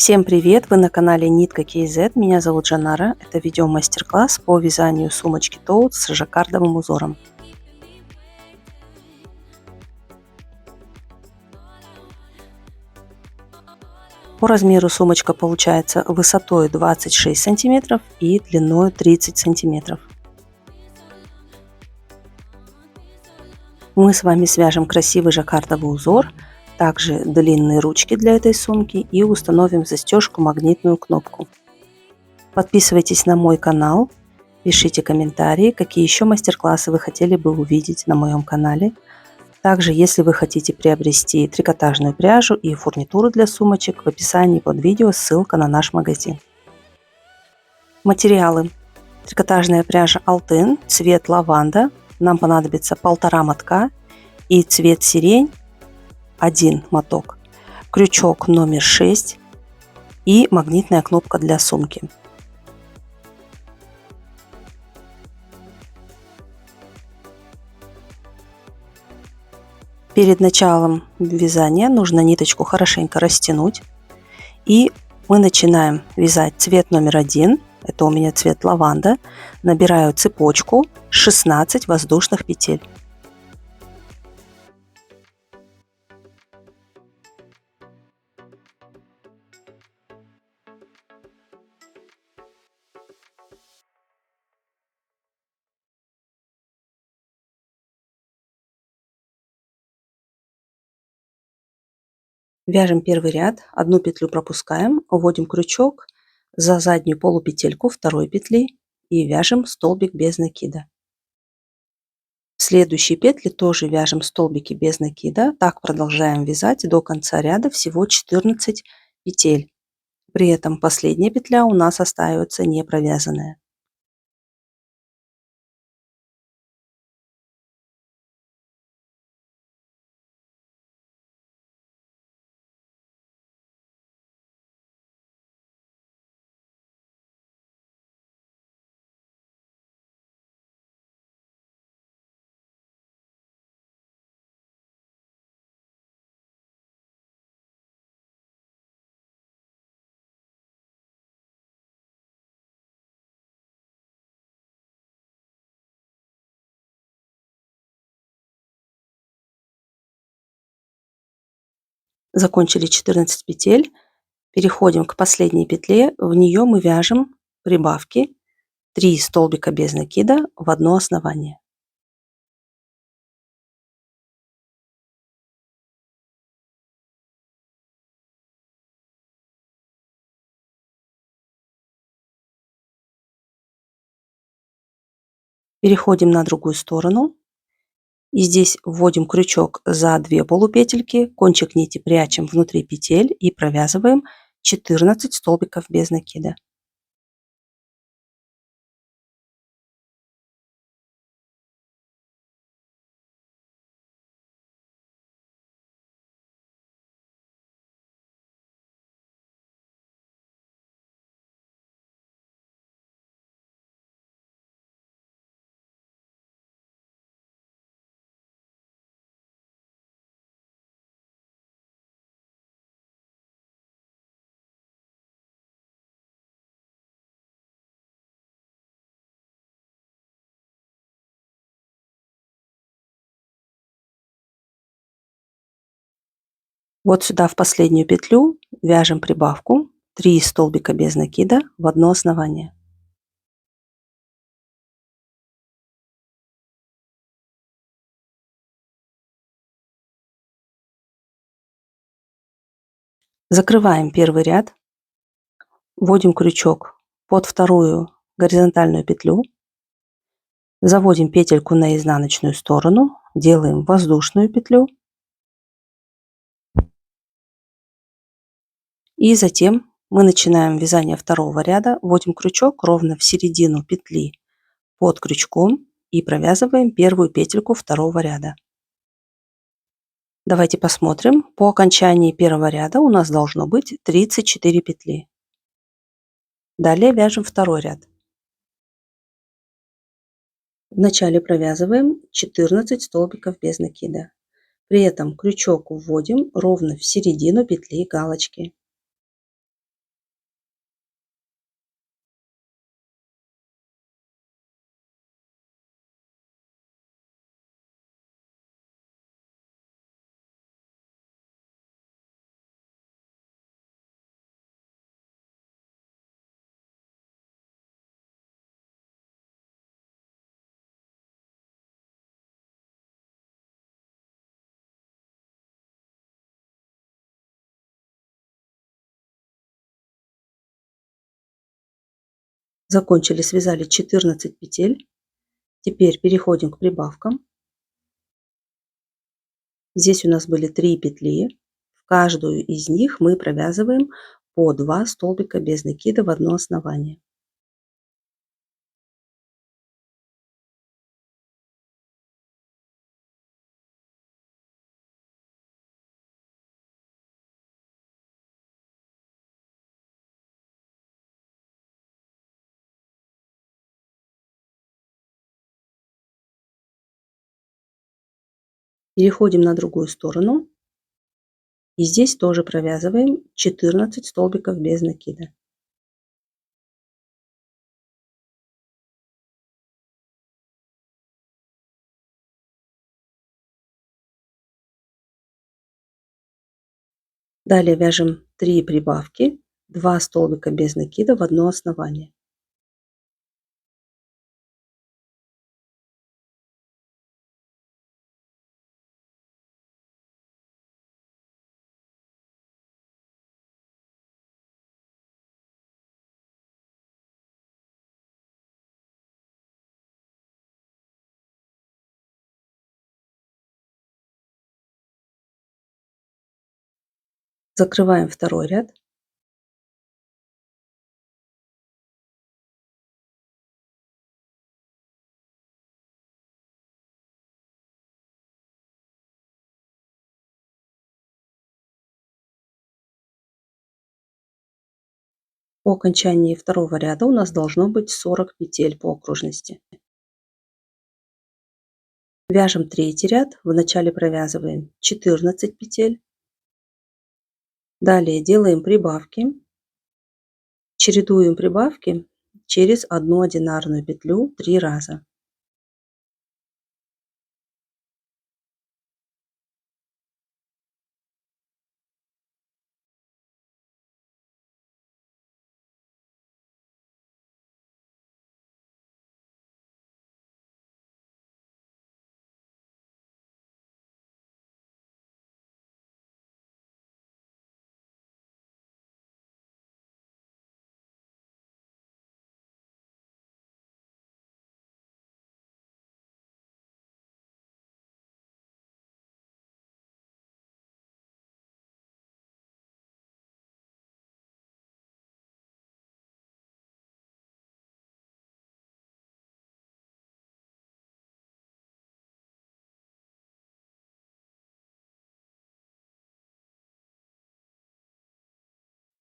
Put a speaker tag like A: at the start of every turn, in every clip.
A: Всем привет! Вы на канале Нитка KZ. Меня зовут Жанара. Это видео мастер-класс по вязанию сумочки Tote с жаккардовым узором. По размеру сумочка получается высотой 26 сантиметров и длиной 30 сантиметров. Мы с вами свяжем красивый жаккардовый узор, также длинные ручки для этой сумки и установим в застежку магнитную кнопку. Подписывайтесь на мой канал, пишите комментарии, какие еще мастер-классы вы хотели бы увидеть на моем канале. Также, если вы хотите приобрести трикотажную пряжу и фурнитуру для сумочек, в описании под видео ссылка на наш магазин. Материалы. Трикотажная пряжа Алтын, цвет лаванда. Нам понадобится 1,5 мотка и цвет сирень 1 моток, крючок номер 6 и магнитная кнопка для сумки. Перед началом вязания нужно ниточку хорошенько растянуть, и мы начинаем вязать цвет номер 1, это у меня цвет лаванда, набираю цепочку 16 воздушных петель. Вяжем первый ряд, одну петлю пропускаем, вводим крючок за заднюю полупетельку второй петли и вяжем столбик без накида. В следующей петле тоже вяжем столбики без накида. Так продолжаем вязать до конца ряда, всего 14 петель. При этом последняя петля у нас остается не провязанная. Закончили 14 петель. Переходим к последней петле. В нее мы вяжем прибавки 3 столбика без накида в одно основание. Переходим на другую сторону. И здесь вводим крючок за 2 полупетельки, кончик нити прячем внутри петель и провязываем 14 столбиков без накида. Вот сюда в последнюю петлю вяжем прибавку 3 столбика без накида в одно основание. Закрываем первый ряд, вводим крючок под вторую горизонтальную петлю, заводим петельку на изнаночную сторону, делаем воздушную петлю и затем мы начинаем вязание второго ряда, вводим крючок ровно в середину петли под крючком и провязываем первую петельку второго ряда. Давайте посмотрим. По окончании первого ряда у нас должно быть 34 петли. Далее вяжем второй ряд. Вначале провязываем 14 столбиков без накида. При этом крючок вводим ровно в середину петли галочки. Закончили, связали 14 петель. Теперь переходим к прибавкам. Здесь у нас были 3 петли. В каждую из них мы провязываем по 2 столбика без накида в одно основание. Переходим на другую сторону. И здесь тоже провязываем 14 столбиков без накида. Далее вяжем 3 прибавки, 2 столбика без накида в одно основание. Закрываем второй ряд. По окончании второго ряда у нас должно быть 40 петель по окружности. Вяжем третий ряд. Вначале провязываем 14 петель. Далее делаем прибавки. Чередуем прибавки через одну одинарную петлю 3 раза.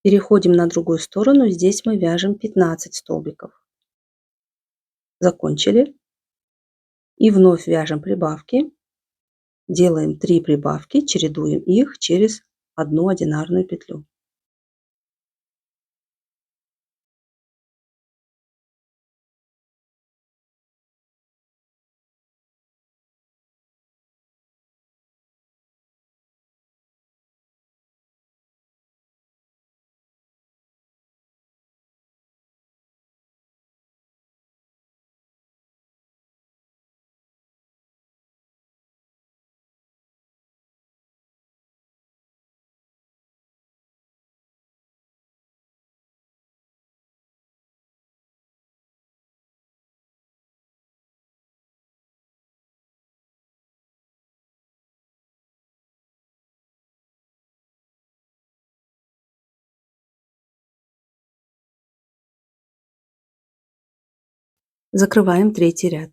A: Переходим на другую сторону. Здесь мы вяжем 15 столбиков. Закончили. И вновь вяжем прибавки. Делаем 3 прибавки, чередуем их через одну одинарную петлю. Закрываем третий ряд.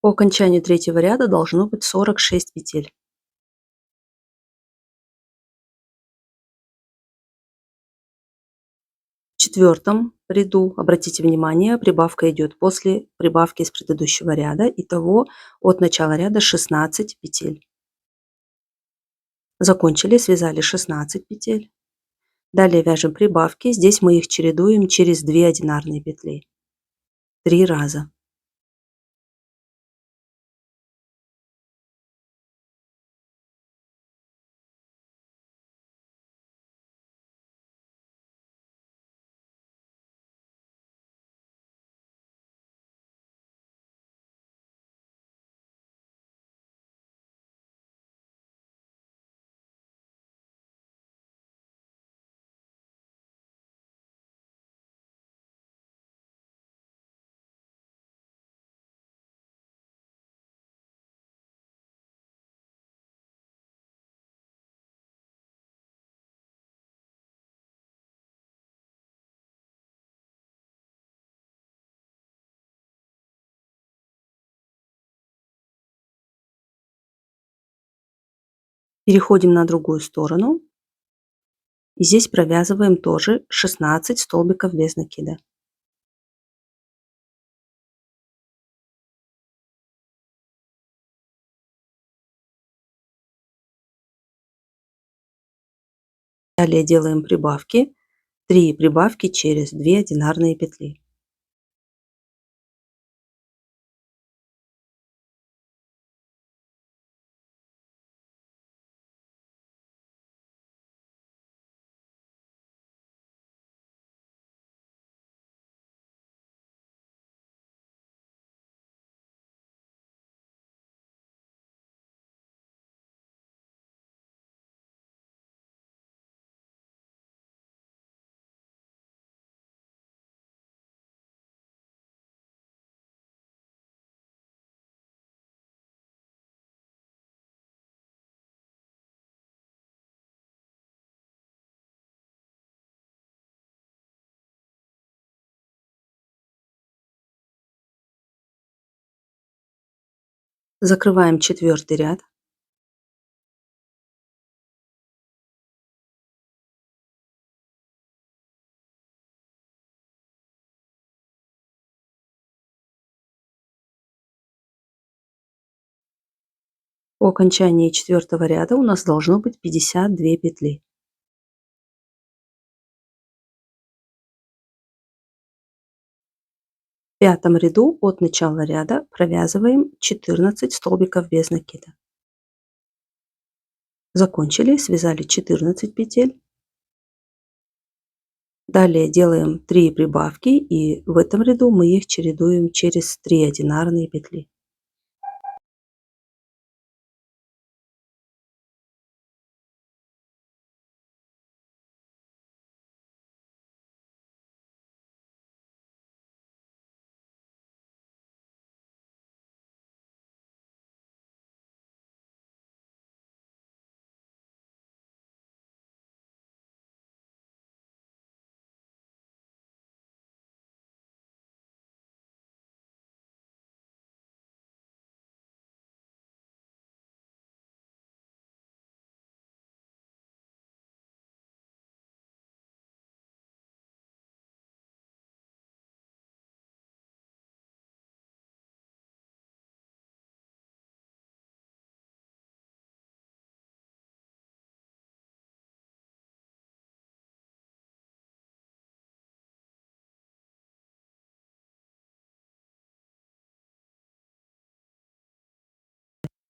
A: По окончанию третьего ряда должно быть 46 петель. В четвертом ряду, обратите внимание, прибавка идет после прибавки из предыдущего ряда. Итого от начала ряда 16 петель. Закончили, связали 16 петель. Далее вяжем прибавки. Здесь мы их чередуем через 2 одинарные петли. 3 раза. Переходим на другую сторону. И здесь провязываем тоже 16 столбиков без накида. Далее делаем прибавки. 3 прибавки через 2 одинарные петли. Закрываем четвертый ряд. По окончании четвертого ряда у нас должно быть 52 петли. В пятом ряду от начала ряда провязываем 14 столбиков без накида. Закончили, связали 14 петель. Далее делаем 3 прибавки, и в этом ряду мы их чередуем через 3 одинарные петли.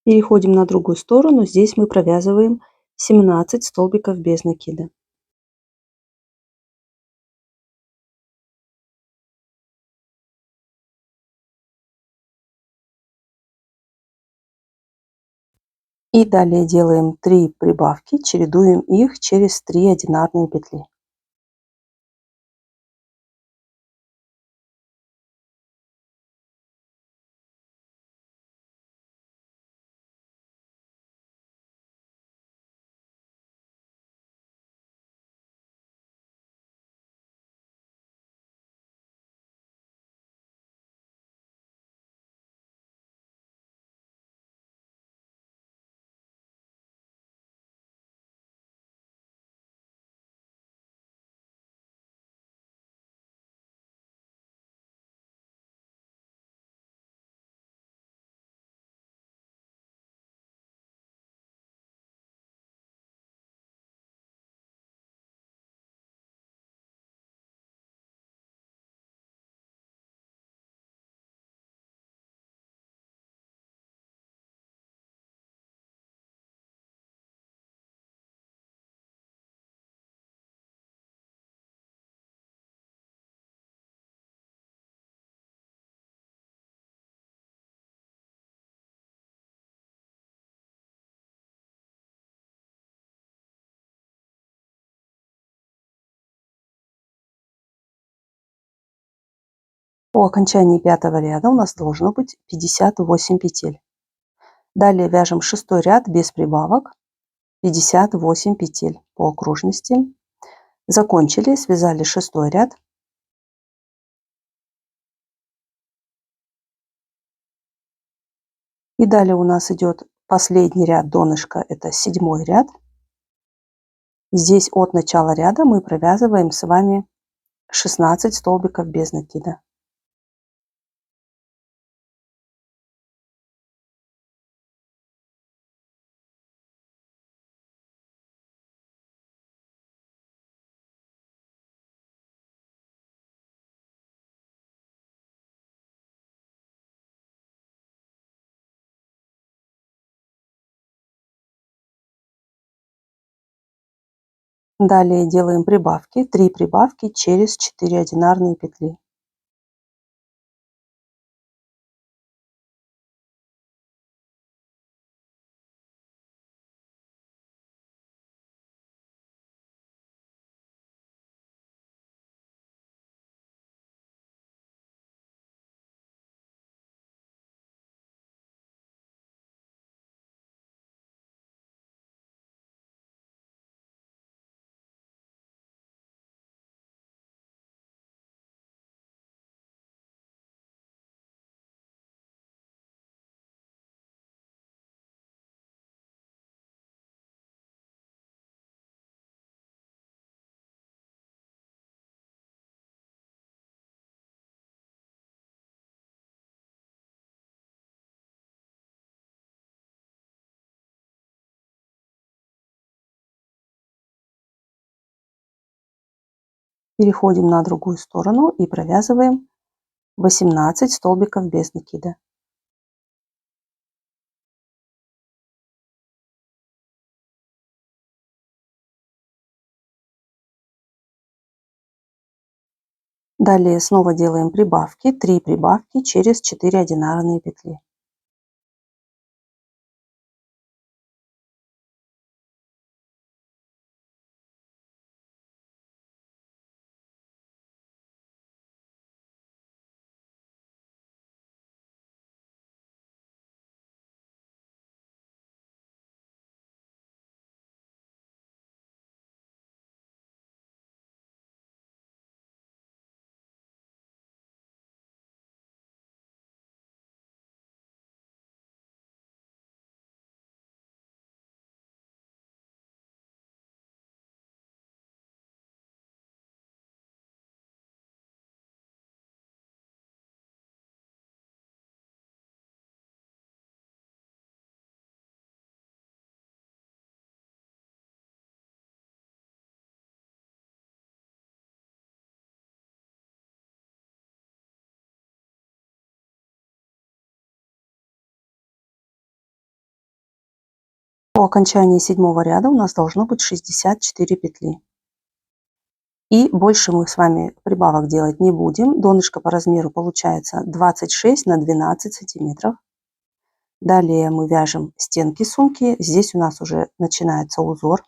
A: Переходим на другую сторону. Здесь мы провязываем 17 столбиков без накида. И далее делаем 3 прибавки, чередуем их через 3 одинарные петли. По окончании 5-го ряда у нас должно быть 58 петель. Далее вяжем 6-й ряд без прибавок, 58 петель по окружности. Закончили, связали 6-й ряд. И далее у нас идет последний ряд донышка, это 7-й ряд. Здесь от начала ряда мы провязываем с вами 16 столбиков без накида. Далее делаем прибавки, 3 прибавки через 4 одинарные петли. Переходим на другую сторону и провязываем 18 столбиков без накида. Далее снова делаем прибавки, 3 прибавки через 4 одинарные петли. По окончании 7-го ряда у нас должно быть 64 петли. И больше мы с вами прибавок делать не будем. Донышко по размеру получается 26 на 12 сантиметров. Далее мы вяжем стенки сумки. Здесь у нас уже начинается узор.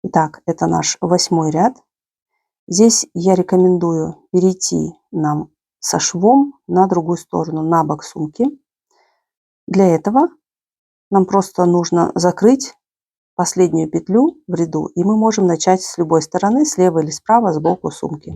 A: Итак, это наш 8-й ряд. Здесь я рекомендую перейти нам со швом на другую сторону, на бок сумки. Для этого нам просто нужно закрыть последнюю петлю в ряду, и мы можем начать с любой стороны, слева или справа, сбоку сумки.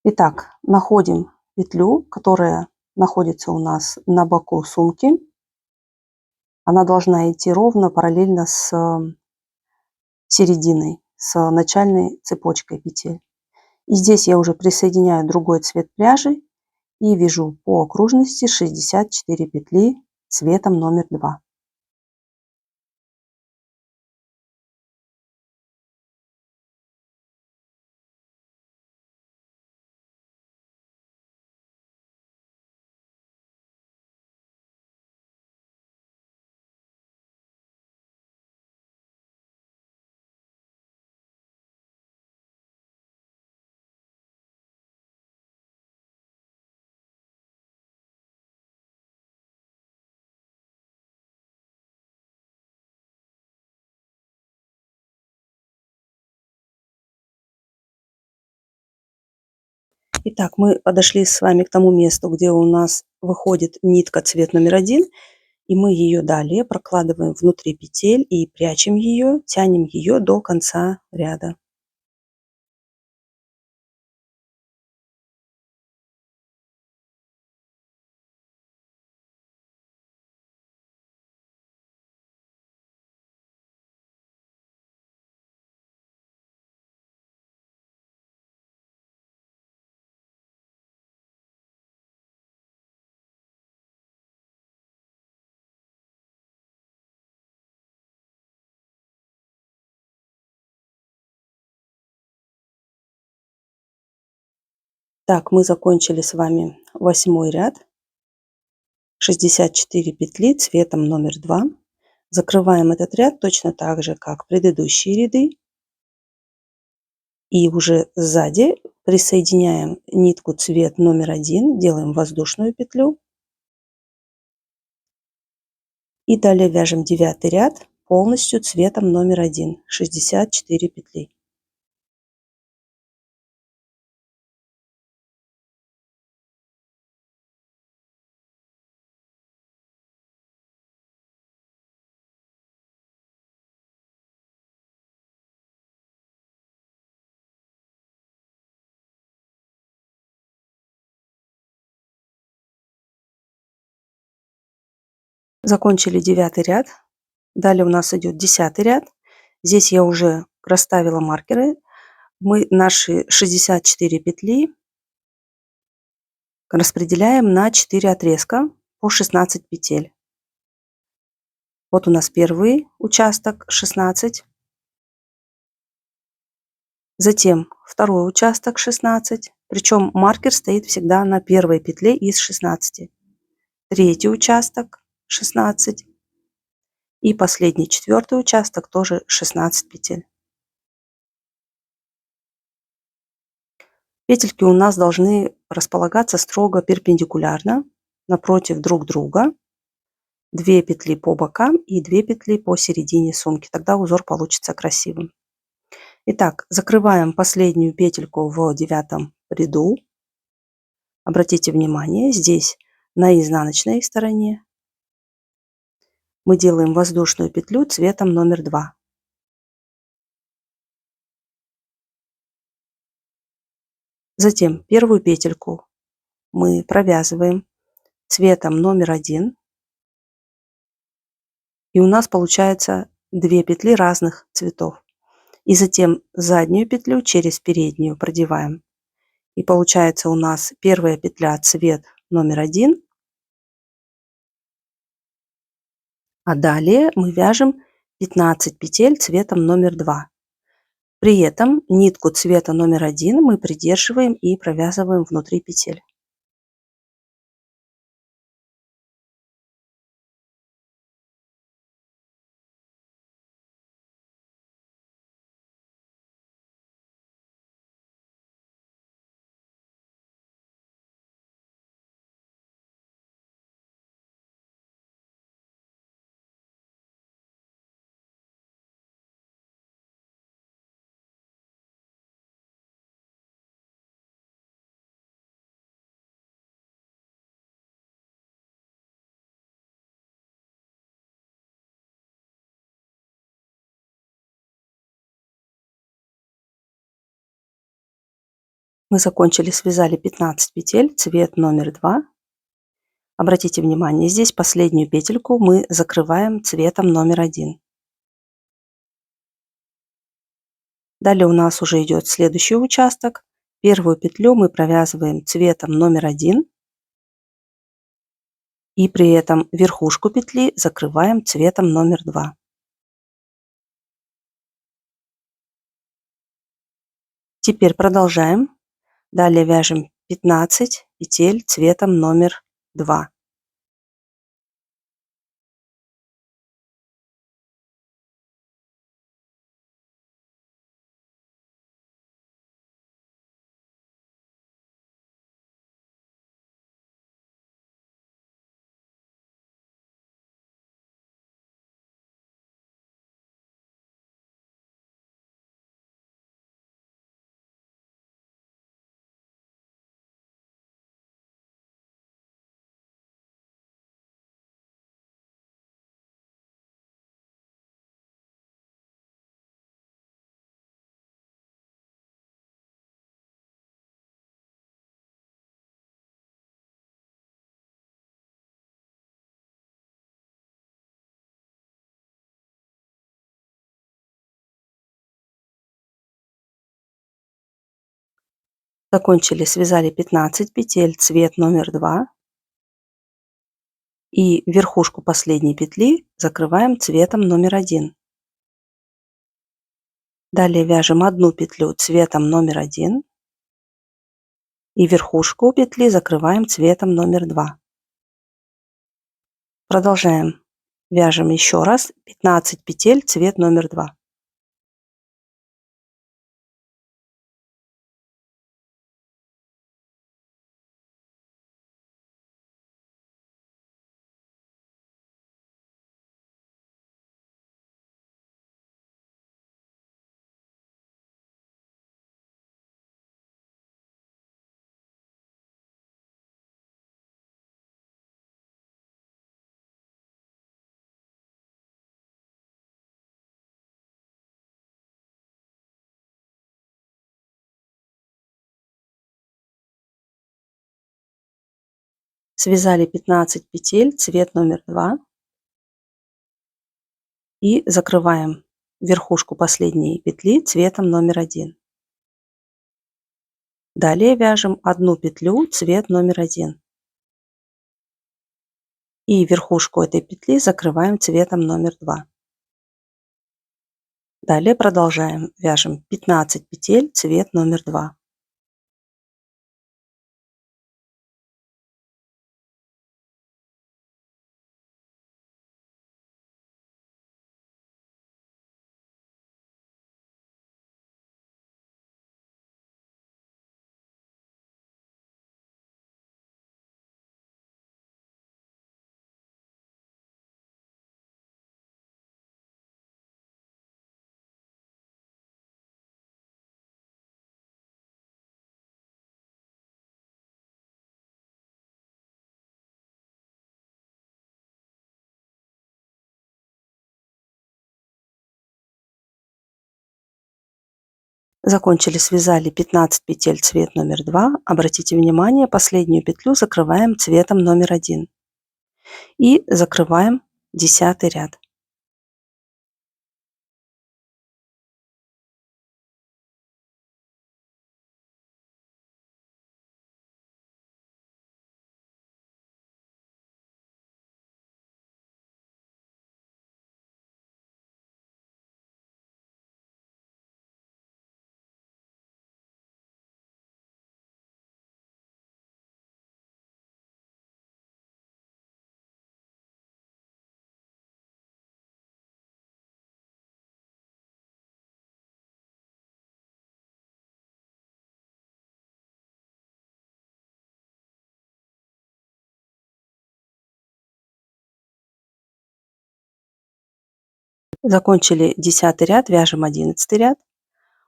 A: Итак, находим петлю, которая находится у нас на боку сумки. Она должна идти ровно параллельно с серединой, с начальной цепочкой петель. И здесь я уже присоединяю другой цвет пряжи и вяжу по окружности 64 петли цветом номер 2. Итак, мы подошли с вами к тому месту, где у нас выходит нитка цвет номер 1, и мы ее далее прокладываем внутри петель и прячем ее, тянем ее до конца ряда. Так, мы закончили с вами 8 ряд, 64 петли цветом номер 2. Закрываем этот ряд точно так же, как предыдущие ряды. И уже сзади присоединяем нитку цвет номер 1, делаем воздушную петлю. И далее вяжем 9 ряд полностью цветом номер 1, 64 петли. Закончили 9 ряд. Далее у нас идет 10 ряд. Здесь я уже расставила маркеры. Мы наши 64 петли распределяем на 4 отрезка по 16 петель. Вот у нас первый участок 16. Затем второй участок 16. Причем маркер стоит всегда на первой петле из 16. Третий участок 16. И последний четвертый участок тоже 16 петель. Петельки у нас должны располагаться строго перпендикулярно напротив друг друга. 2 петли по бокам и 2 петли по середине сумки. Тогда узор получится красивым. Итак, закрываем последнюю петельку в 9 ряду. Обратите внимание, здесь на изнаночной стороне мы делаем воздушную петлю цветом номер 2. Затем первую петельку мы провязываем цветом номер 1. И у нас получается 2 петли разных цветов. И затем заднюю петлю через переднюю продеваем. И получается у нас первая петля цвет номер 1. А далее мы вяжем 15 петель цветом номер 2. При этом нитку цвета номер 1 мы придерживаем и провязываем внутри петель. Мы закончили, связали 15 петель, цвет номер 2. Обратите внимание, здесь последнюю петельку мы закрываем цветом номер 1. Далее у нас уже идет следующий участок. Первую петлю мы провязываем цветом номер 1. И при этом верхушку петли закрываем цветом номер 2. Теперь продолжаем. Далее вяжем 15 петель цветом номер 2. Закончили, связали 15 петель, цвет номер 2. И верхушку последней петли закрываем цветом номер 1. Далее вяжем одну петлю цветом номер 1 и верхушку петли закрываем цветом номер 2. Продолжаем. Вяжем еще раз 15 петель, цвет номер 2. Связали 15 петель, цвет номер 2 и закрываем верхушку последней петли цветом номер 1. Далее вяжем одну петлю цвет номер 1 и верхушку этой петли закрываем цветом номер 2. Далее продолжаем. Вяжем 15 петель, цвет номер 2. Закончили, связали 15 петель, цвет номер 2. Обратите внимание, последнюю петлю закрываем цветом номер 1 и закрываем 10 ряд. Закончили 10 ряд, вяжем 11 ряд.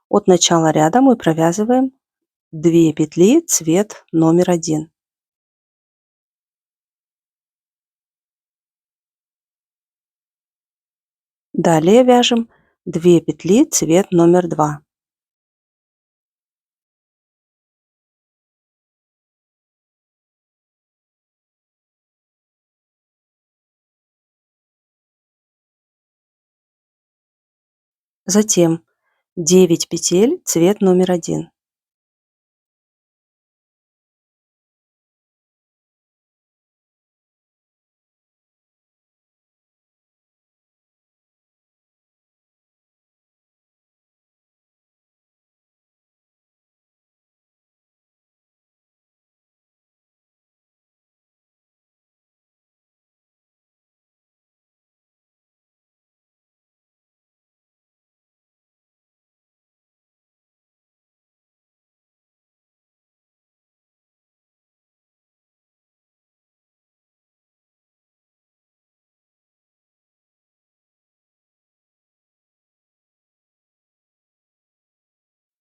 A: От начала ряда мы провязываем 2 петли цвет номер 1. Далее вяжем 2 петли цвет номер 2. Затем 9 петель цвет номер 1.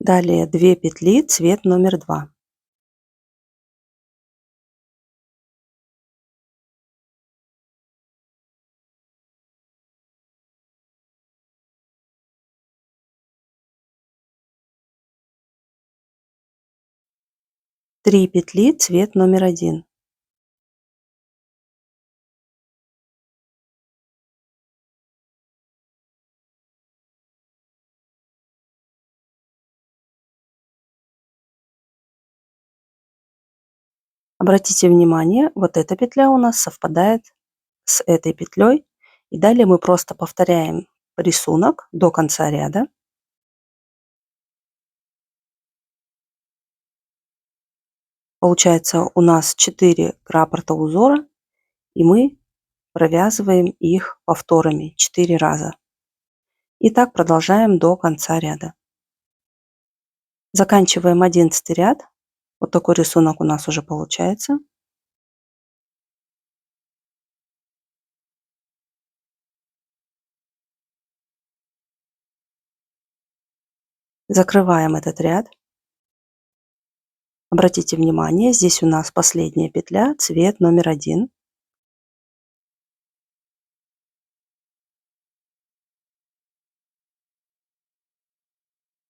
A: Далее 2 петли цвет номер 2. Три петли цвет номер 1. Обратите внимание, вот эта петля у нас совпадает с этой петлей. И далее мы просто повторяем рисунок до конца ряда. Получается у нас 4 раппорта узора, и мы провязываем их повторами 4 раза. И так продолжаем до конца ряда. Заканчиваем 11 ряд. Вот такой рисунок у нас уже получается. Закрываем этот ряд. Обратите внимание, здесь у нас последняя петля, цвет номер 1.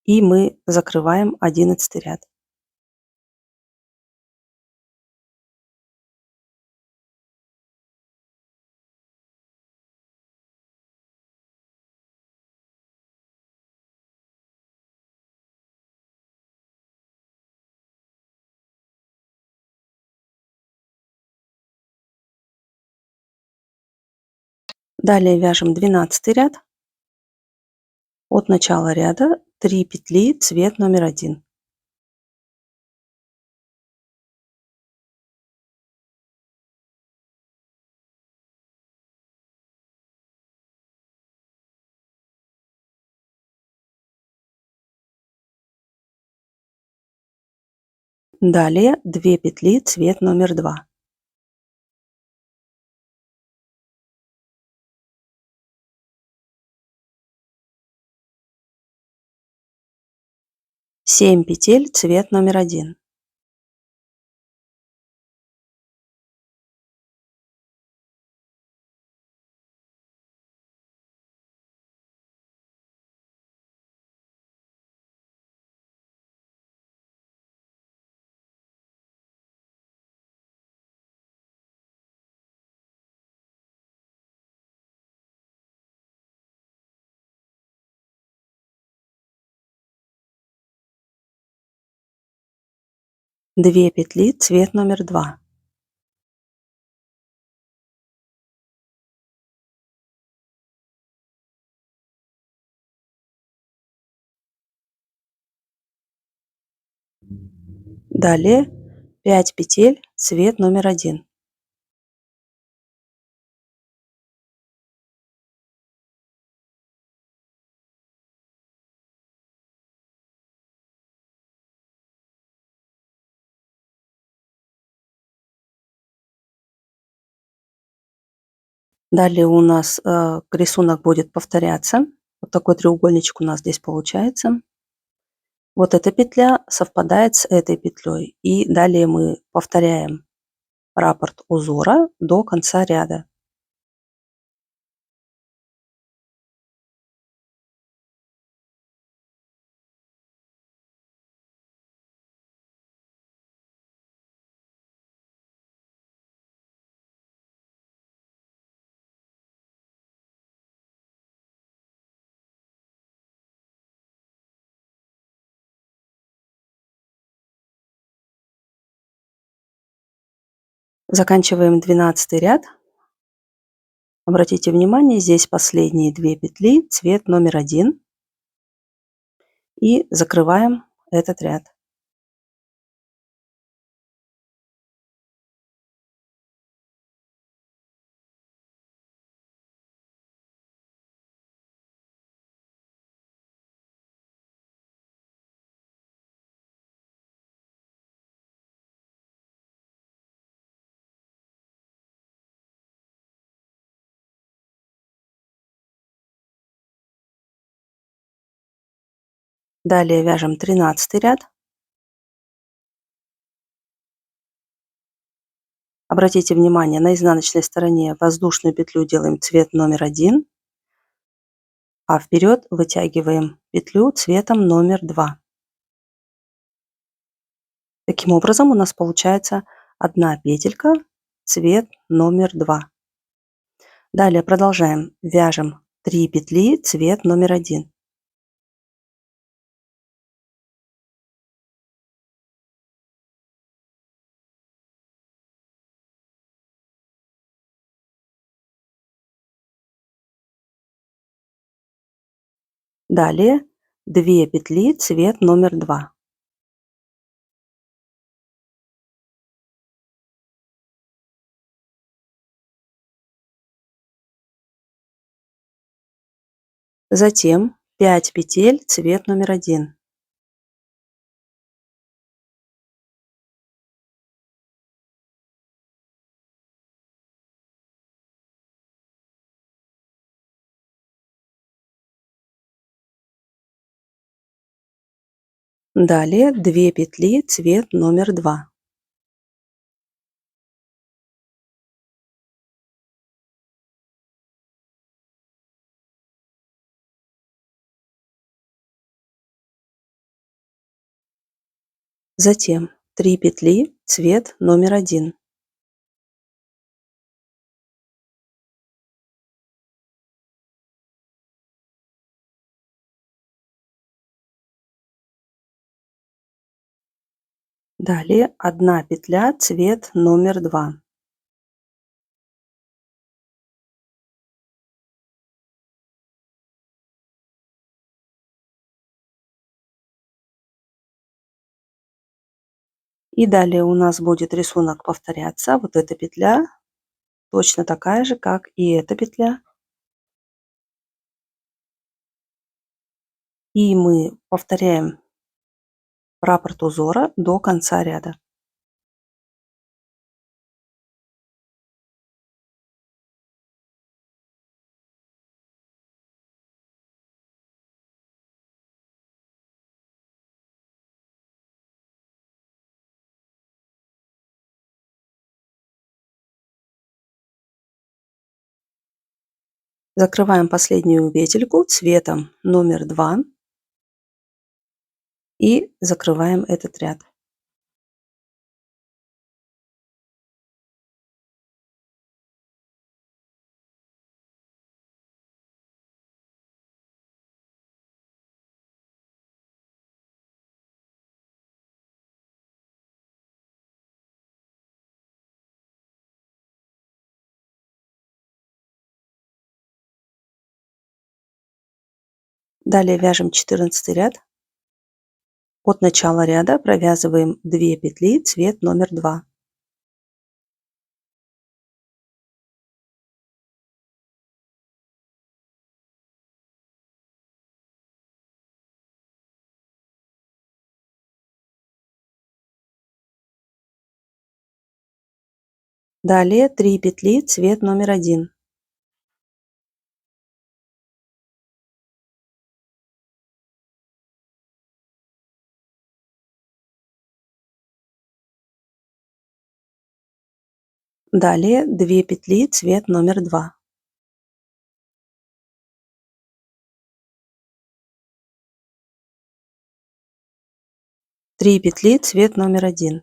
A: И мы закрываем 11 ряд. Далее вяжем 12 ряд. От начала ряда 3 петли, цвет номер 1. Далее 2 петли, цвет номер 2. Семь петель, цвет номер 1. Две петли, цвет номер 2. Далее 5 петель, цвет номер 1. Далее у нас рисунок будет повторяться. Вот такой треугольничек у нас здесь получается. Вот эта петля совпадает с этой петлей. И далее мы повторяем раппорт узора до конца ряда. Заканчиваем 12 ряд. Обратите внимание, здесь последние 2 петли, цвет номер 1. И закрываем этот ряд. Далее вяжем 13 ряд. Обратите внимание, на изнаночной стороне воздушную петлю делаем цвет номер 1, а вперед вытягиваем петлю цветом номер 2. Таким образом у нас получается одна петелька, цвет номер 2. Далее продолжаем. Вяжем 3 петли, цвет номер 1. Далее 2 петли цвет номер 2. Затем 5 петель цвет номер 1. Далее 2 петли цвет номер 2. Затем 3 петли цвет номер 1. Далее 1 петля цвет номер 2. И далее у нас будет рисунок повторяться. Вот эта петля точно такая же, как и эта петля. И мы повторяем раппорт узора до конца ряда. Закрываем последнюю петельку цветом номер 2 и закрываем этот ряд. Далее вяжем 14 ряд. От начала ряда провязываем 2 петли цвет номер 2. Далее 3 петли цвет номер 1. Далее 2 петли цвет номер 2. Три петли цвет номер 1.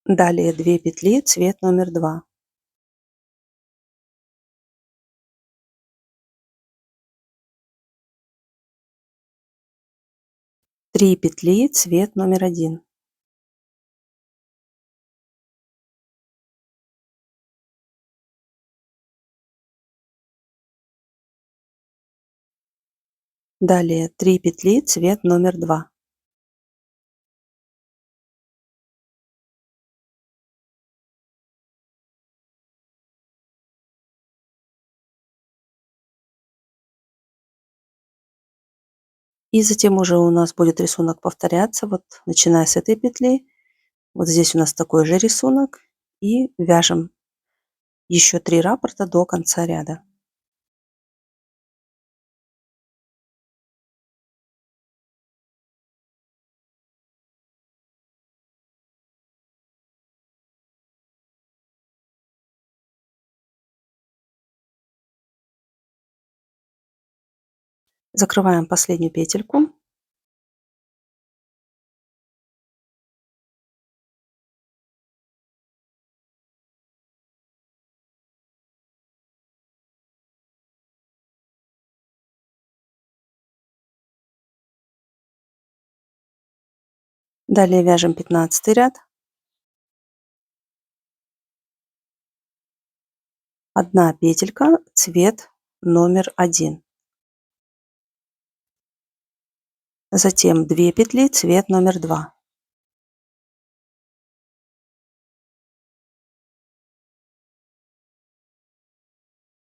A: Далее 2 петли цвет номер 2. Три петли цвет номер 1. Далее 3 петли цвет номер 2. И затем уже у нас будет рисунок повторяться. Вот начиная с этой петли. Вот здесь у нас такой же рисунок. И вяжем еще 3 раппорта до конца ряда. Закрываем последнюю петельку. Далее вяжем 15 ряд. 1 петелька, цвет номер 1. Затем 2 петли, цвет номер 2.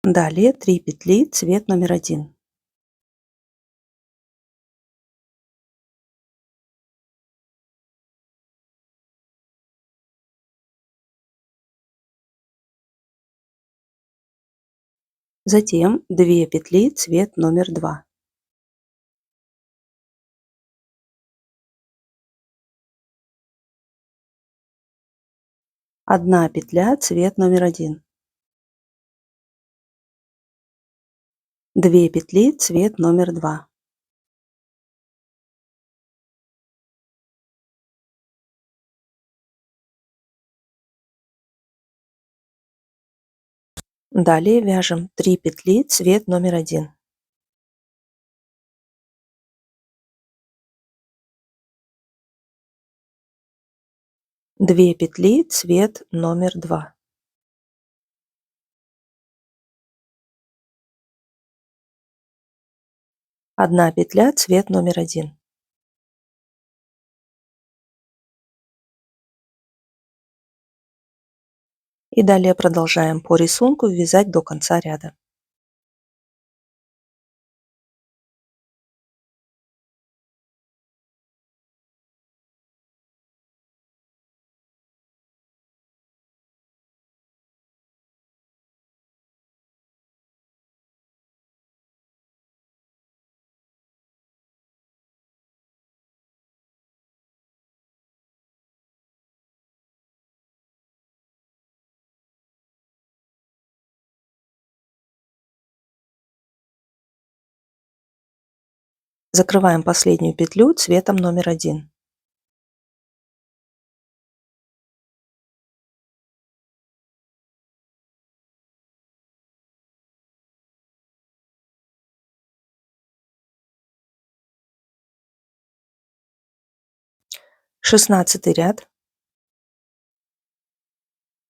A: Далее 3 петли, цвет номер 1. Затем 2 петли, цвет номер 2. Одна петля, цвет номер 1. 2 петли, цвет номер 2. Далее вяжем 3 петли, цвет номер 1. 2 петли, цвет номер 2. Одна петля, цвет номер 1. И далее продолжаем по рисунку вязать до конца ряда. Закрываем последнюю петлю цветом номер 1. Шестнадцатый ряд.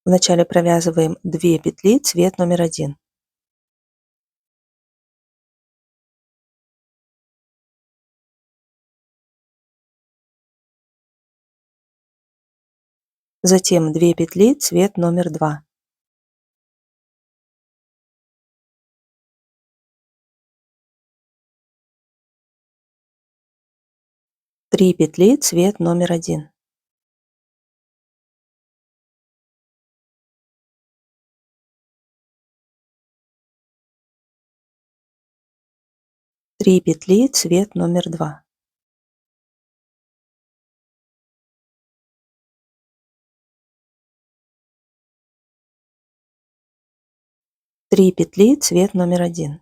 A: Вначале провязываем 2 петли, цвет номер 1. Затем 2 петли, цвет номер 2. Три петли, цвет номер 1. Три петли, цвет номер 2. Три петли, цвет номер 1.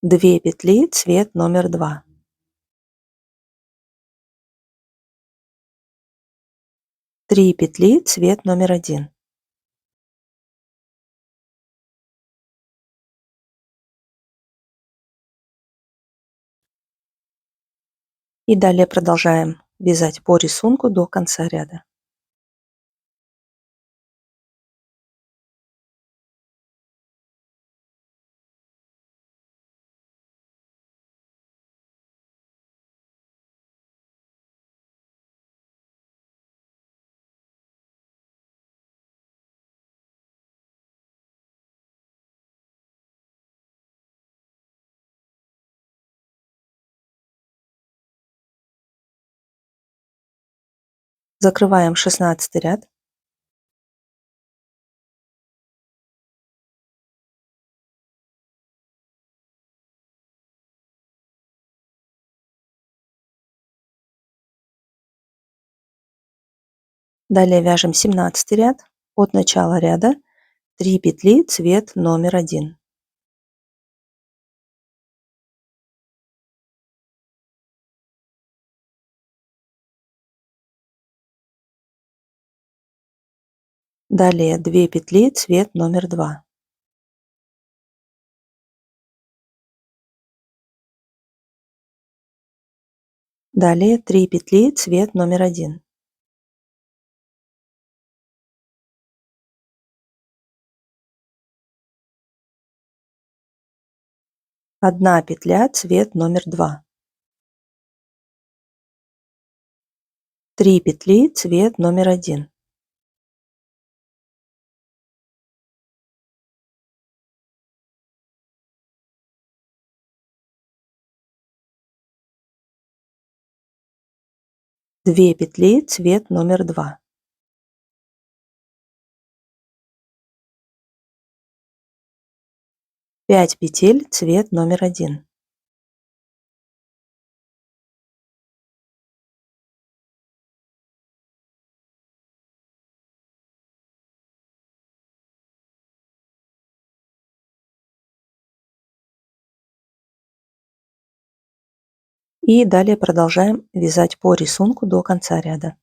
A: Две петли, цвет номер 2. Три петли, цвет номер 1. И далее продолжаем вязать по рисунку до конца ряда. Закрываем 16 ряд. Далее вяжем 17 ряд. От начала ряда 3 петли, цвет номер 1. Далее 2 петли, цвет номер 2. Далее 3 петли, цвет номер 1. Одна петля, цвет номер 2. 3 петли, цвет номер 1. Две петли, цвет номер 2. 5 петель, цвет номер 1. И далее продолжаем вязать по рисунку до конца ряда.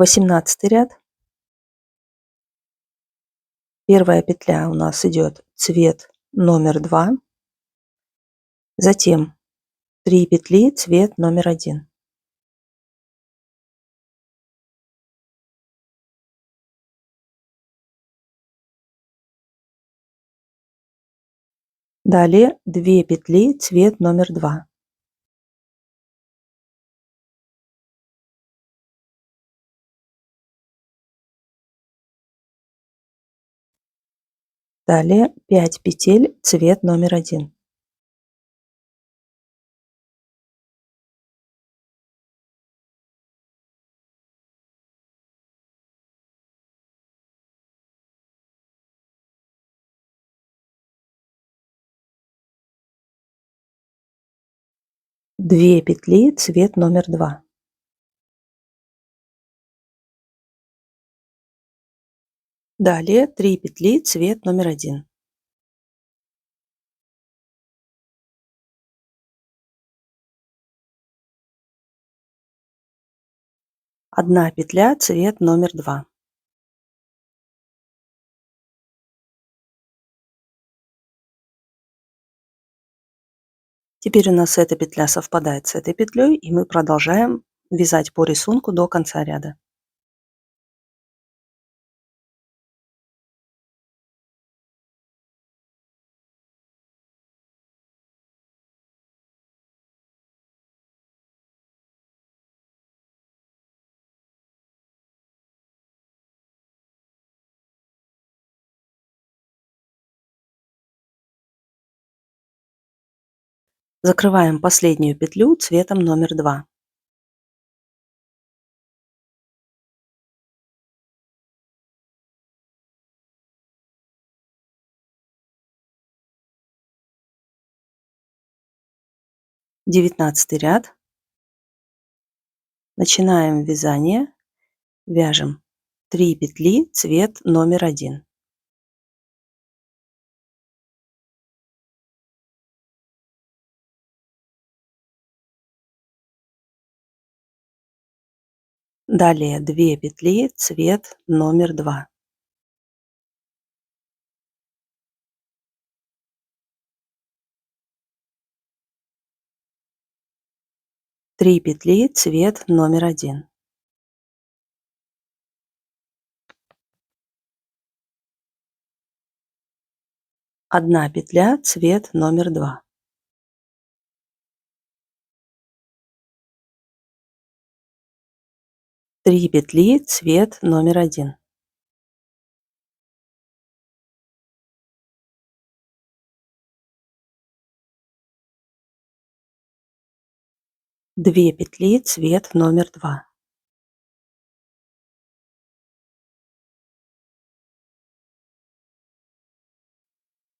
A: Восемнадцатый ряд. Первая петля у нас идет цвет номер 2. Затем 3 петли, цвет номер 1. Далее 2 петли, цвет номер 2. Далее 5 петель, цвет номер 1. Две петли, цвет номер 2. Далее 3 петли, цвет номер 1. Одна петля, цвет номер 2. Теперь у нас эта петля совпадает с этой петлей, и мы продолжаем вязать по рисунку до конца ряда. Закрываем последнюю петлю цветом номер 2. Девятнадцатый ряд. Начинаем вязание. Вяжем 3 петли, цвет номер 1. Далее 2 петли, цвет номер 2. Три петли, цвет номер 1. Одна петля, цвет номер 2. Три петли, цвет номер 1. 2 петли, цвет номер 2.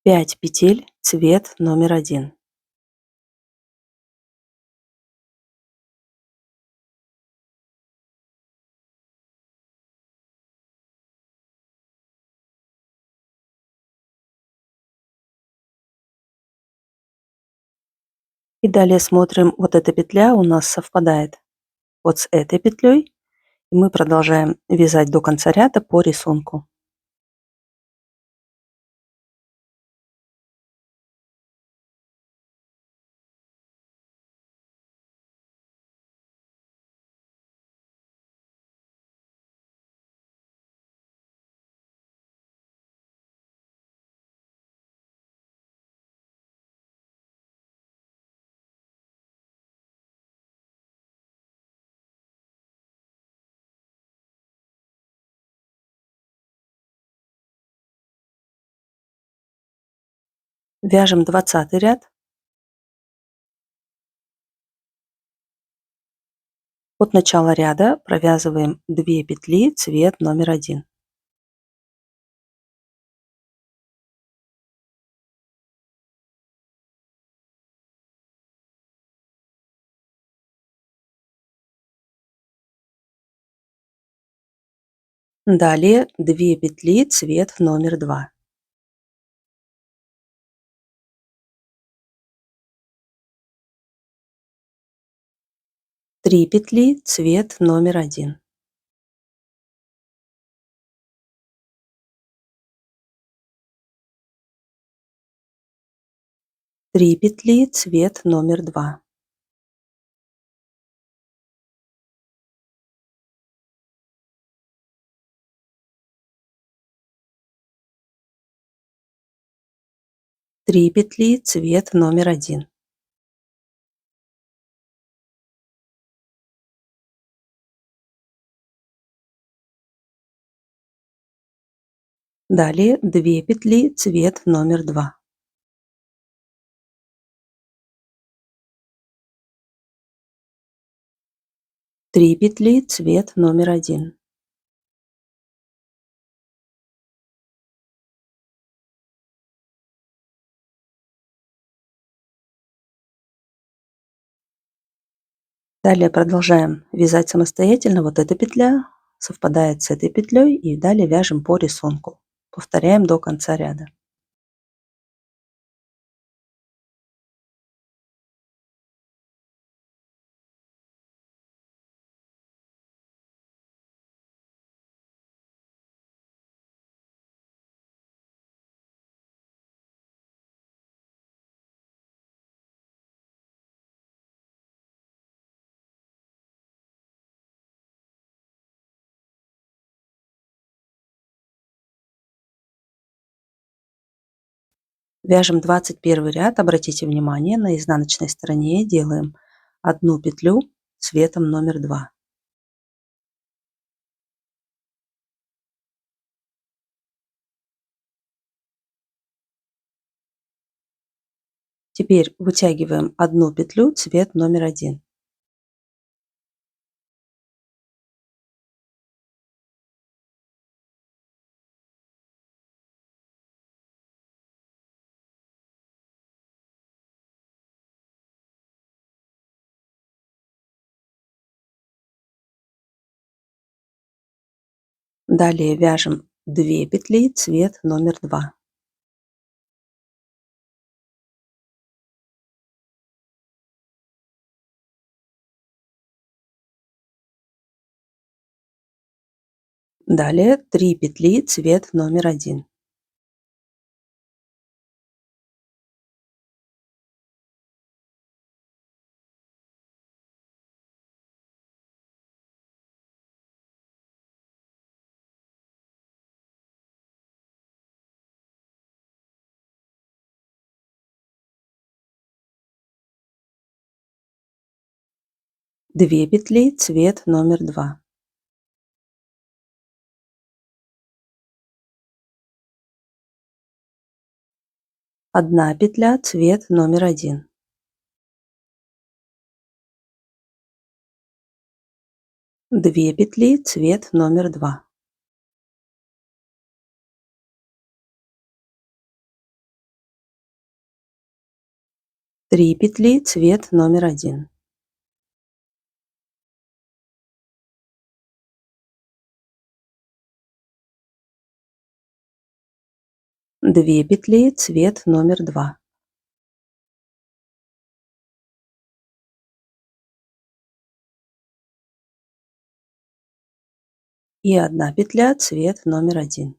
A: 5 петель, цвет номер 1. И далее смотрим, вот эта петля у нас совпадает вот с этой петлей. И мы продолжаем вязать до конца ряда по рисунку. Вяжем 20 ряд. От начала ряда провязываем 2 петли, цвет номер 1. Далее 2 петли, цвет номер 2. 3 петли, цвет номер 1. 3 петли, цвет номер 2. 3 петли, цвет номер 1. Далее 2 петли, цвет номер 2. 3 петли, цвет номер 1. 'Далее продолжаем вязать самостоятельно. Вот эта петля совпадает с этой петлей, и далее вяжем по рисунку. Повторяем до конца ряда. Вяжем 21 ряд. Обратите внимание, на изнаночной стороне делаем 1 петлю цветом номер 2. Теперь вытягиваем 1 петлю цвет номер 1. Далее вяжем 2 петли цвет номер 2. Далее 3 петли цвет номер 1. Две петли цвет номер 2. 1 петля цвет номер 1. 2 петли, цвет номер 2. 3 петли, цвет номер 1. 2 петли, цвет номер 2. 1 петля, цвет номер 1.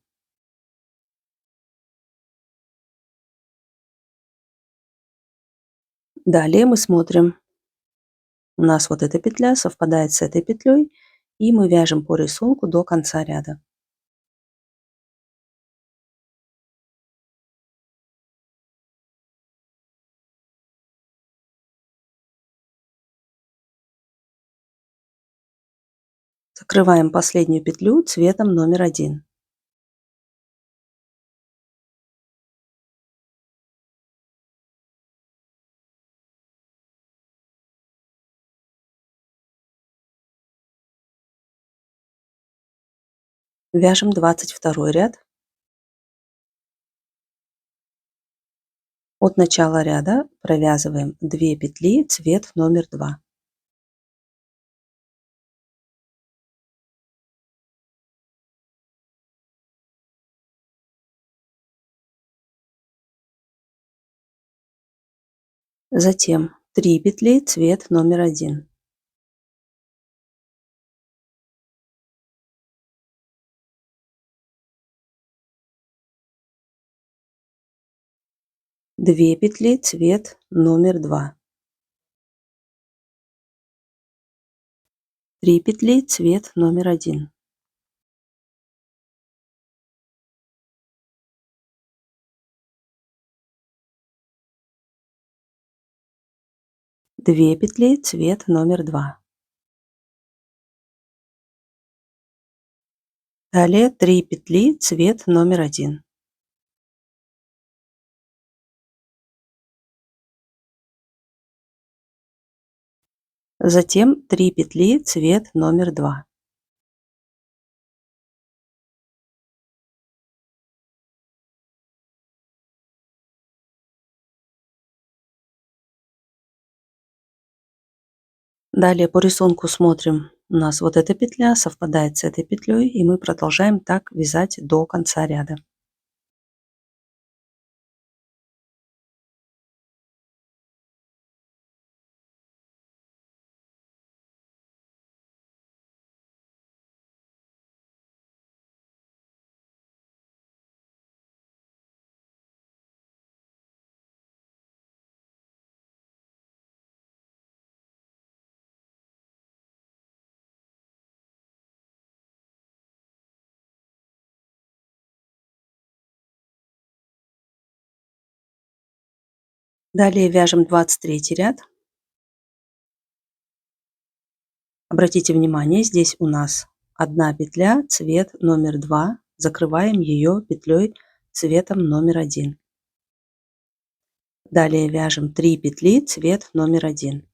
A: Далее мы смотрим, у нас вот эта петля совпадает с этой петлей, и мы вяжем по рисунку до конца ряда. Закрываем последнюю петлю цветом номер 1. Вяжем 22 ряд. От начала ряда провязываем 2 петли, цвет номер 2. Затем 3 петли, цвет номер 1. 2 петли, цвет номер 2. 3 петли, цвет номер 1. 2 петли, цвет номер 2. Далее 3 петли, цвет номер 1. 3 петли, цвет номер 2. Далее по рисунку смотрим, у нас вот эта петля совпадает с этой петлей, и мы продолжаем так вязать до конца ряда. Далее вяжем 23 ряд. Обратите внимание, здесь у нас 1 петля, цвет номер 2. Закрываем ее петлей цветом номер 1. Далее вяжем 3 петли, цвет номер 1.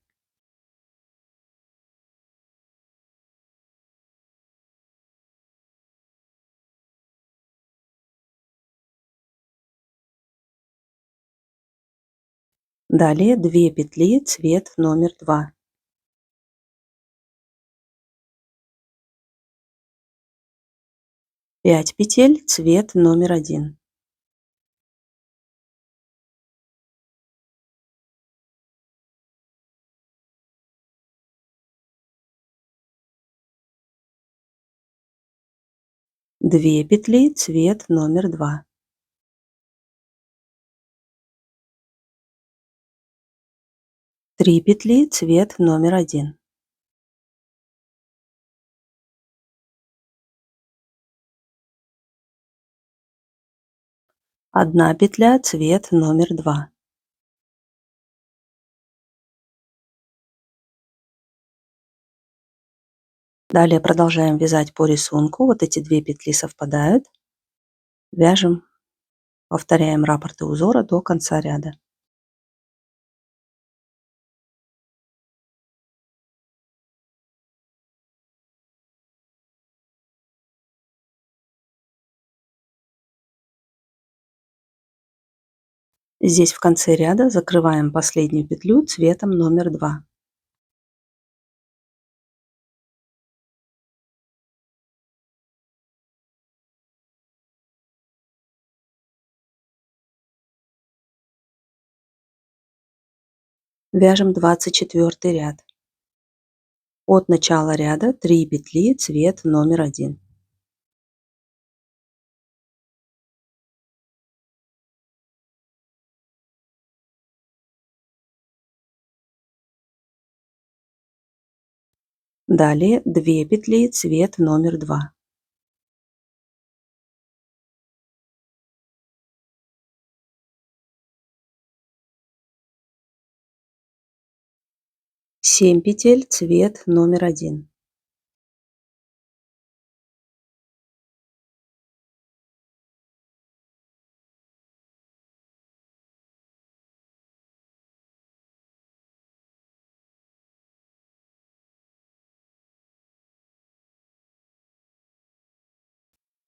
A: 2 петли, цвет номер 2. 5 петель, цвет номер 1. 2 петли, цвет номер 2. 3 петли, цвет номер 1. 1 петля, цвет номер 2. Далее продолжаем вязать по рисунку. Вот эти 2 петли совпадают. Вяжем, повторяем раппорты узора до конца ряда. Здесь в конце ряда закрываем последнюю петлю цветом номер 2. Вяжем 24 ряд. От начала ряда 3 петли цвет номер 1. Далее 2 петли цвет номер 2. Семь петель цвет номер 1.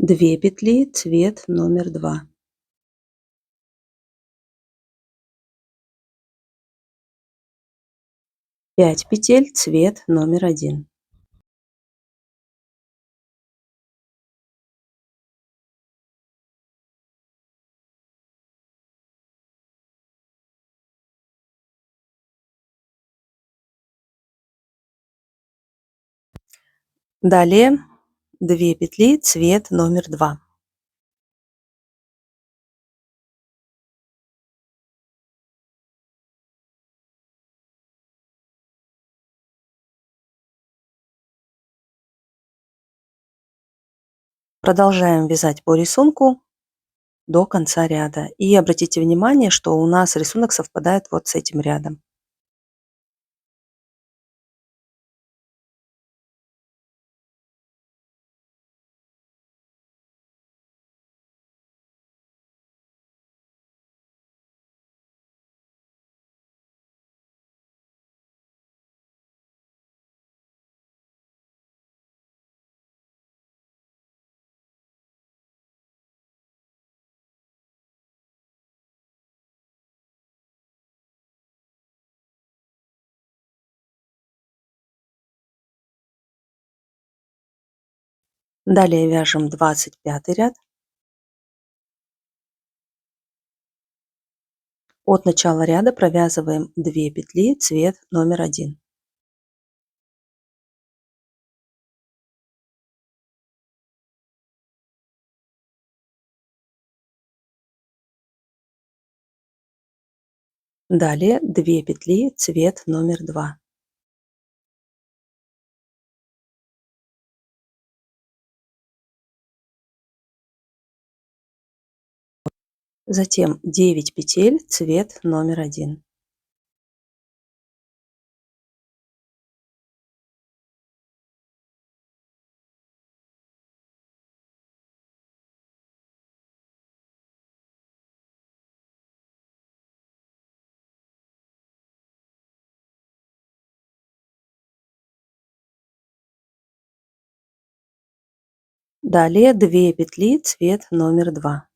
A: Две петли цвет номер 2. Пять петель цвет номер 1. Далее 2 петли цвет номер 2. Продолжаем вязать по рисунку до конца ряда. И обратите внимание, что у нас рисунок совпадает вот с этим рядом. Далее вяжем 25 ряд. От начала ряда провязываем 2 петли цвет номер 1. Далее 2 петли цвет номер 2. Затем 9 петель цвет номер 1. Далее 2 петли цвет номер 2.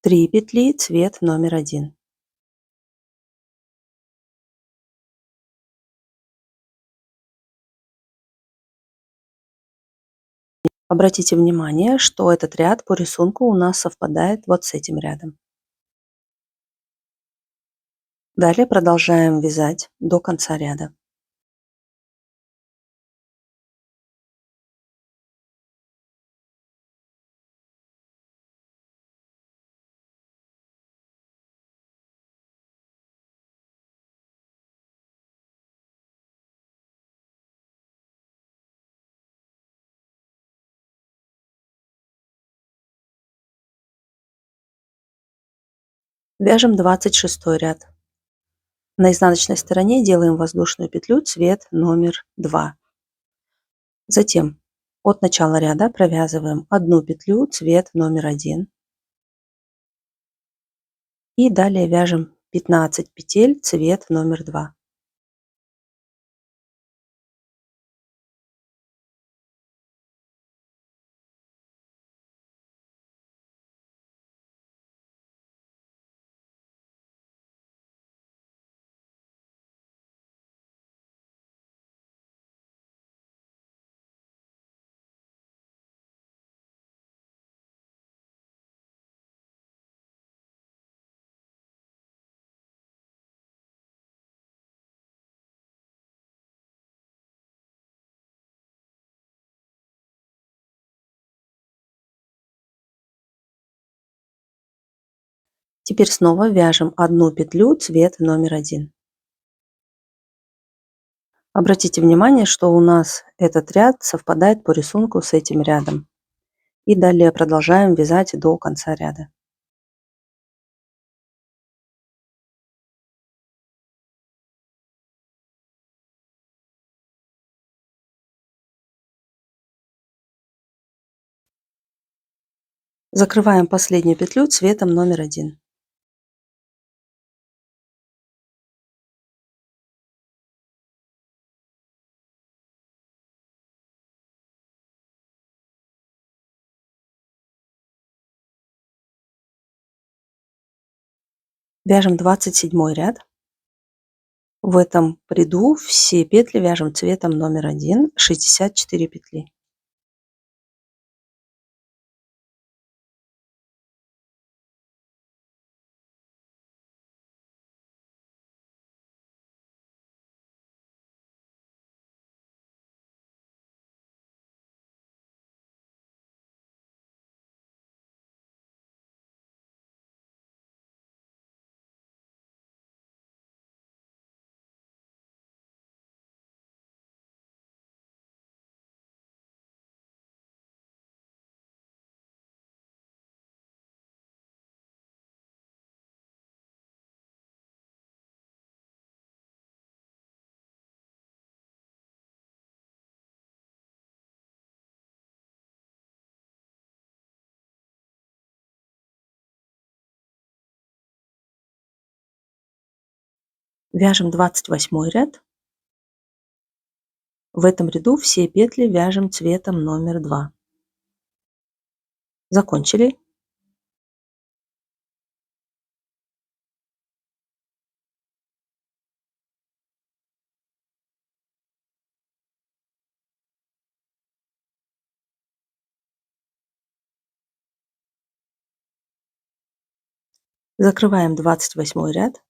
A: Три петли цвет номер 1. Обратите внимание, что этот ряд по рисунку у нас совпадает вот с этим рядом. Далее продолжаем вязать до конца ряда. Вяжем 26 ряд. На изнаночной стороне делаем воздушную петлю цвет номер 2. Затем от начала ряда провязываем одну петлю цвет номер 1. И далее вяжем 15 петель цвет номер 2. Теперь снова вяжем одну петлю цвета номер 1. Обратите внимание, что у нас этот ряд совпадает по рисунку с этим рядом. И далее продолжаем вязать до конца ряда. Закрываем последнюю петлю цветом номер 1. Вяжем 27 ряд. В этом ряду все петли вяжем цветом номер 1, 64 петли. Вяжем 28 ряд. В этом ряду все петли вяжем цветом номер 2. Закончили. Закрываем 28 ряд.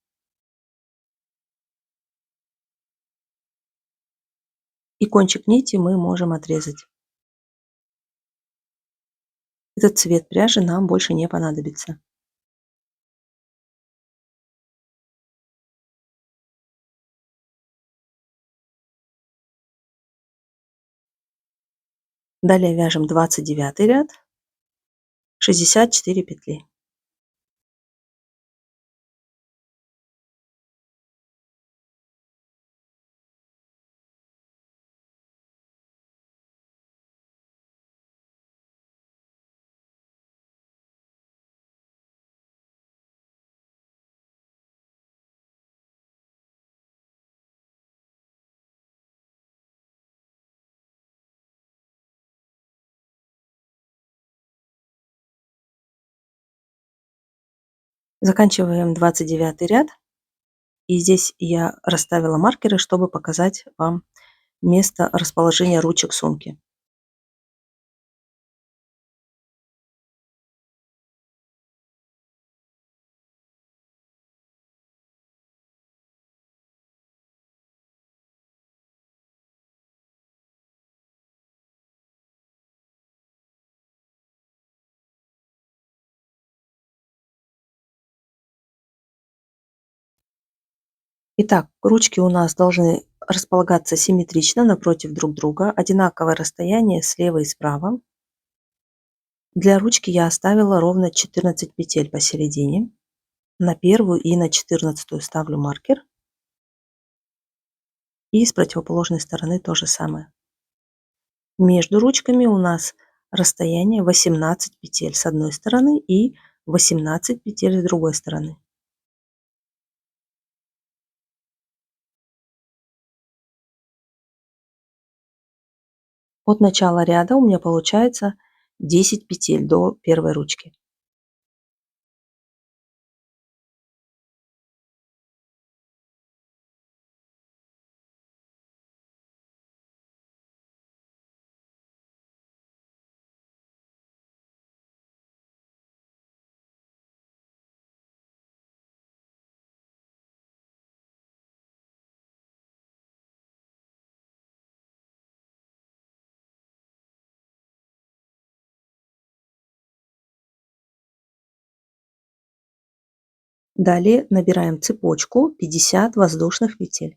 A: И кончик нити мы можем отрезать. Этот цвет пряжи нам больше не понадобится. Далее вяжем 29 ряд, 64 петли. Заканчиваем 29 ряд. И здесь я расставила маркеры, чтобы показать вам место расположения ручек сумки. Итак, ручки у нас должны располагаться симметрично напротив друг друга, одинаковое расстояние слева и справа. Для ручки я оставила ровно 14 петель посередине. На первую и на 14 ставлю маркер. И с противоположной стороны то же самое. Между ручками у нас расстояние 18 петель с одной стороны и 18 петель с другой стороны. От начала ряда у меня получается 10 петель до первой ручки. Далее набираем цепочку 50 воздушных петель.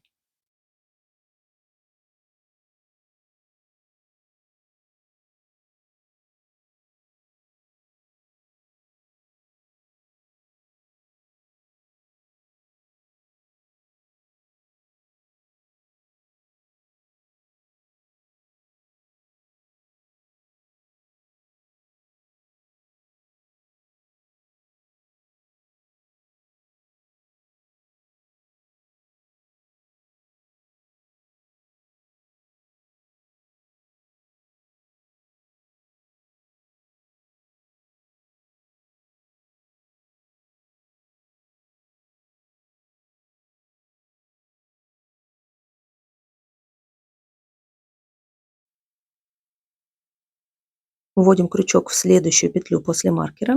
A: Вводим крючок в следующую петлю после маркера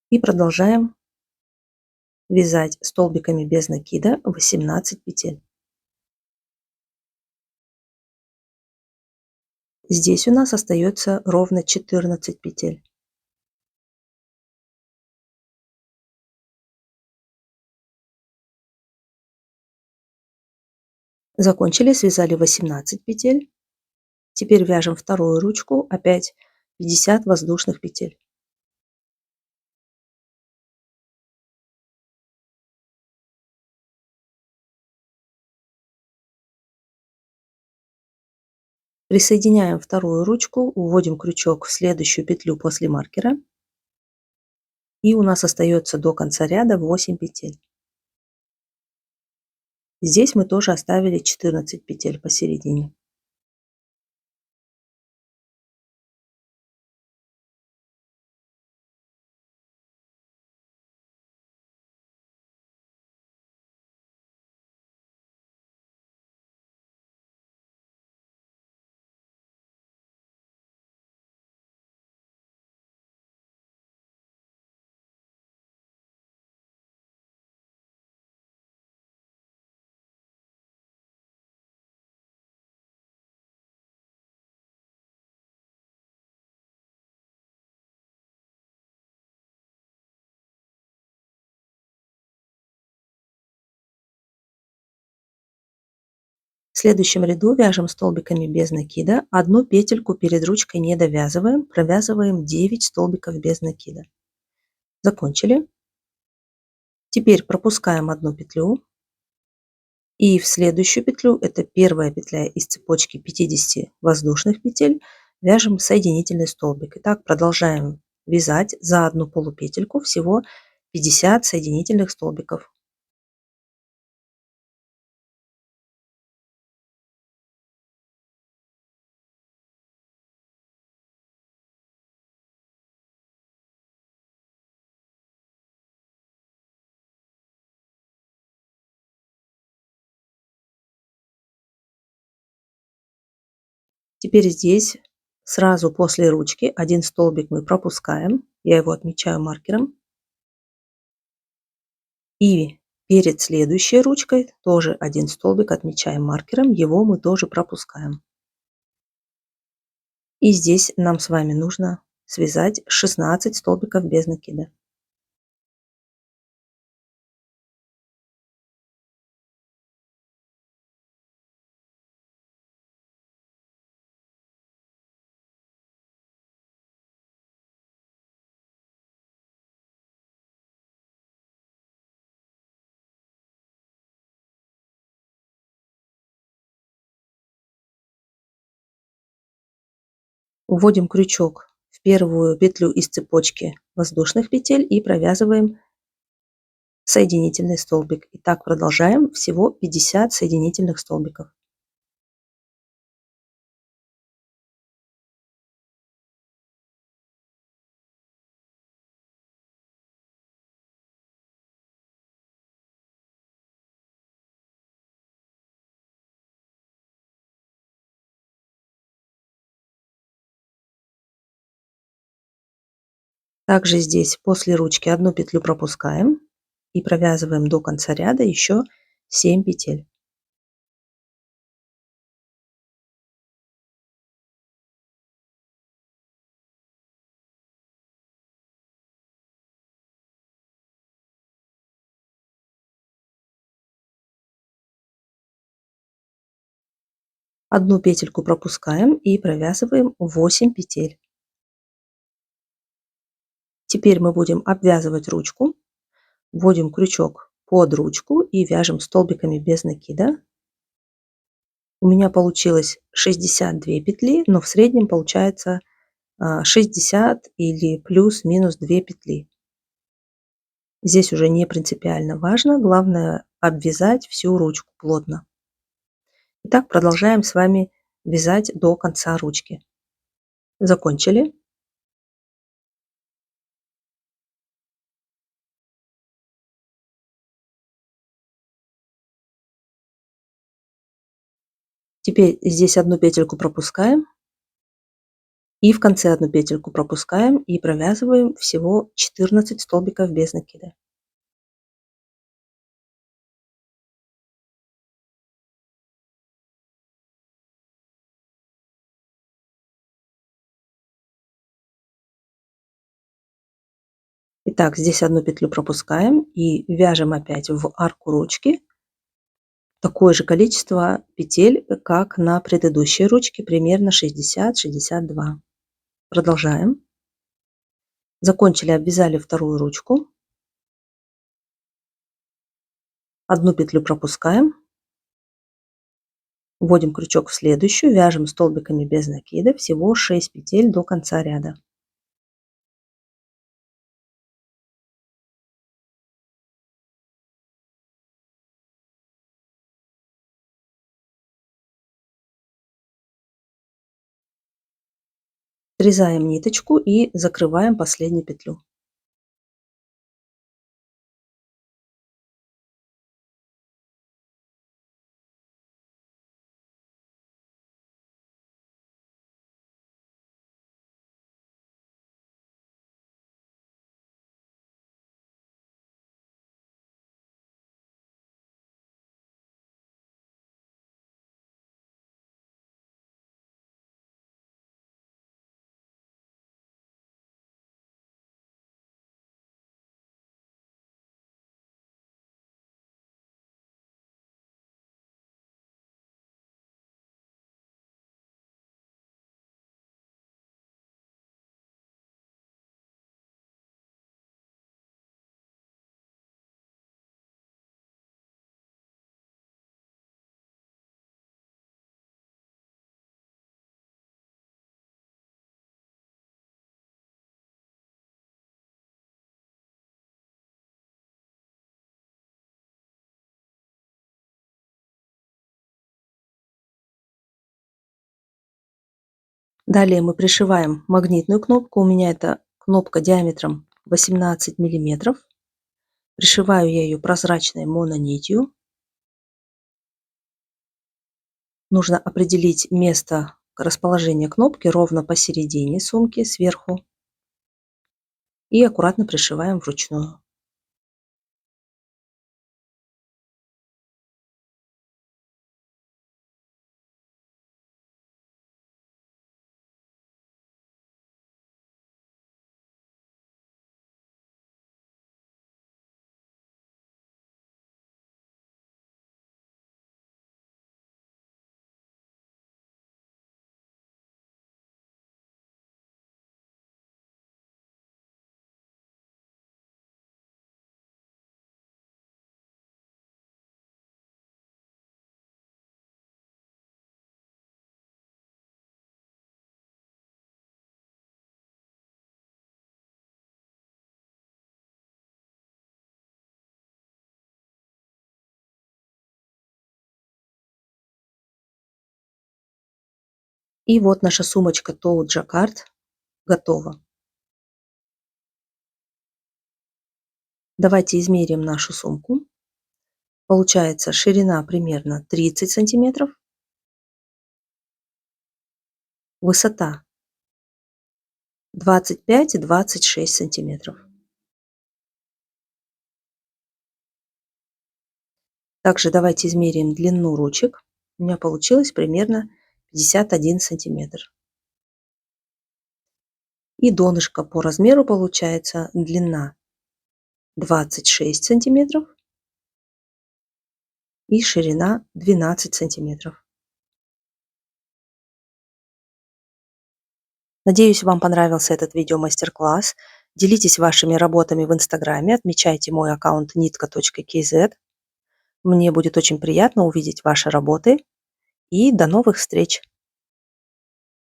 A: и продолжаем вязать столбиками без накида 18 петель. Здесь у нас остается ровно 14 петель. Закончили, связали 18 петель. Теперь вяжем вторую ручку, опять 50 воздушных петель. Присоединяем вторую ручку, вводим крючок в следующую петлю после маркера. И у нас остается до конца ряда 8 петель. Здесь мы тоже оставили 14 петель посередине. В следующем ряду вяжем столбиками без накида. Одну петельку перед ручкой не довязываем, провязываем 9 столбиков без накида. Закончили. Теперь пропускаем одну петлю и в следующую петлю, это первая петля из цепочки 50 воздушных петель, вяжем соединительный столбик. Итак, продолжаем вязать за одну полупетельку всего 50 соединительных столбиков. Теперь здесь сразу после ручки один столбик мы пропускаем, я его отмечаю маркером. И перед следующей ручкой тоже один столбик отмечаем маркером, его мы тоже пропускаем. И здесь нам с вами нужно связать 16 столбиков без накида. Вводим крючок в первую петлю из цепочки воздушных петель и провязываем соединительный столбик. И так продолжаем всего 50 соединительных столбиков. Также здесь после ручки одну петлю пропускаем и провязываем до конца ряда еще 7 петель. Одну петельку пропускаем и провязываем 8 петель. Теперь мы будем обвязывать ручку. Вводим крючок под ручку и вяжем столбиками без накида. У меня получилось 62 петли, но в среднем получается 60 или плюс-минус 2 петли. Здесь уже не принципиально важно, главное обвязать всю ручку плотно. Итак, продолжаем с вами вязать до конца ручки. Закончили. Теперь здесь одну петельку пропускаем. И в конце одну петельку пропускаем и провязываем всего 14 столбиков без накида. Итак, здесь одну петлю пропускаем и вяжем опять в арку ручки такое же количество петель, как на предыдущей ручке, примерно 60-62. Продолжаем. Закончили, обвязали вторую ручку. Одну петлю пропускаем. Вводим крючок в следующую, вяжем столбиками без накида, всего 6 петель до конца ряда. Срезаем ниточку и закрываем последнюю петлю. Далее мы пришиваем магнитную кнопку. У меня это кнопка диаметром 18 миллиметров. Пришиваю я ее прозрачной мононитью. Нужно определить место расположения кнопки ровно посередине сумки сверху. И аккуратно пришиваем вручную. И вот наша сумочка Тоу Джаккард готова. Давайте измерим нашу сумку. Получается ширина примерно 30 сантиметров, высота 25-26 сантиметров. Также давайте измерим длину ручек. У меня получилось примерно 51 сантиметр. И донышко по размеру получается длина 26 сантиметров и ширина 12 сантиметров. Надеюсь, вам понравился этот видео-мастер-класс. Делитесь вашими работами в Инстаграме, отмечайте мой аккаунт nitka.kz. Мне будет очень приятно увидеть ваши работы. И до новых встреч!